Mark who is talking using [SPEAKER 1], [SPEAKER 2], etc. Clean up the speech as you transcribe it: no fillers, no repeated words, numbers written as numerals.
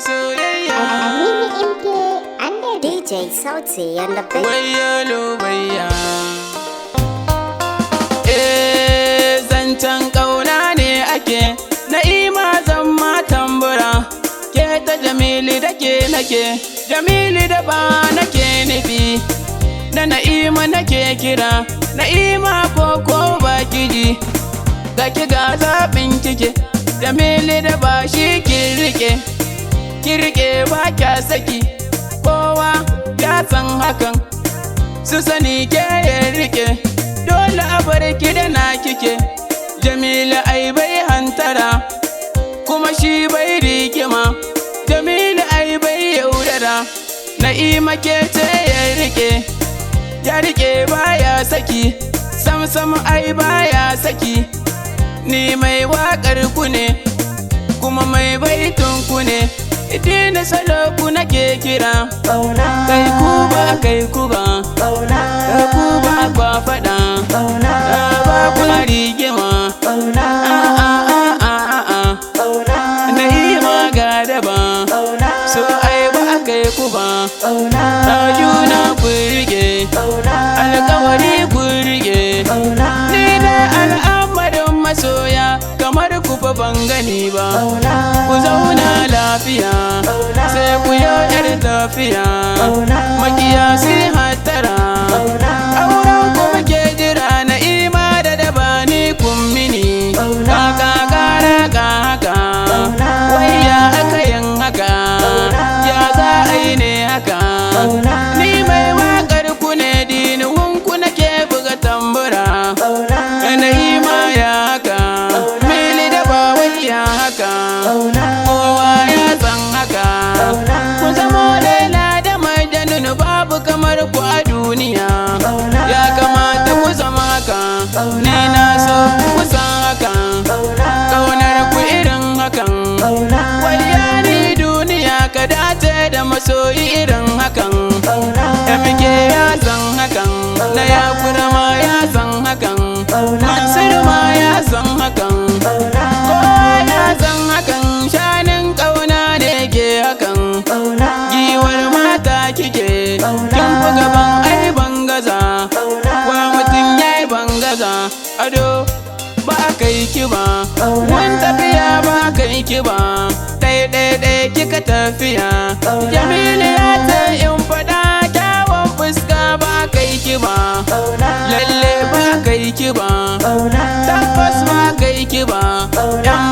[SPEAKER 1] soyayya.
[SPEAKER 2] Aminu MK and the DJ Sauti and the best.
[SPEAKER 1] Wayyalo wayya. Zancen ƙauna ne ake, Na'ima zan ma tambura. Ke ta Jamilu da ke nake, Jamilu da ba nake nufi. Da Na'ima nake kira, Na'ima ko ba kiji. Ga ki ga zaɓin kike, Jamilu da ba shi ki rike ba kya saki. Kowa ya san hakan, su sani ke ya rike. Dole a bar ki da na kike, Jamilu ai bai hantara, kuma shi bai rigima. Jamilu ai bai yaudara, Na'ima ke ce ya rike baya saki. Sam ai baya saki. Ni mai waƙar ku ne, kuma mai baitun ku ne. Idina salo ku nake kira, kai ku ba kai ku ba, ku ba kwa faɗa, ba ku rigima. Na'ima ga daba, so ai ba kai ku ba. Juna ku rike, alƙawari ku rike. Ni da al'amarin masoya, kamar ku fa ban gani ba. Ku zauna lafiya, sai ku yi yar tafiya. Makiya sai hattara, auren ku muke jira. Na'ima da daba ni kun mini, kaka kara ka haka. Wayya aka yin haka, ya za a yi ne haka. Ni mai waƙar ku ne, dinuhun ku nake buga tambura. Na'ima ya haka, Mili da ba wayya haka. Kowa ya san haka, ku zamo Laila da Majnun, babu kamar ku a duniya. Ya kamata ku zama haka, ni na so ku san haka. Ƙaunar ku irin hakan, wayya ni duniya ka dace da masoyi irin hakan. MK ya san hakan, na Yakura ma ya san hakan, Mansur ma ya san hakan. Kowa ya san hakan, shanin ƙauna ne ke hakan. Giwar mata kike, kin fi gaban ai bangaza. Wa mutum ya yi bangaza, ado ba kai ki ba. Mun tafiya ba kai ki ba, ɗai kika tafiya. Jamilu ya ta in faɗa, kyawun fuska ba kai ki ba. Lalle ba kai ki ba, tabbas ba kai ki ba. Yan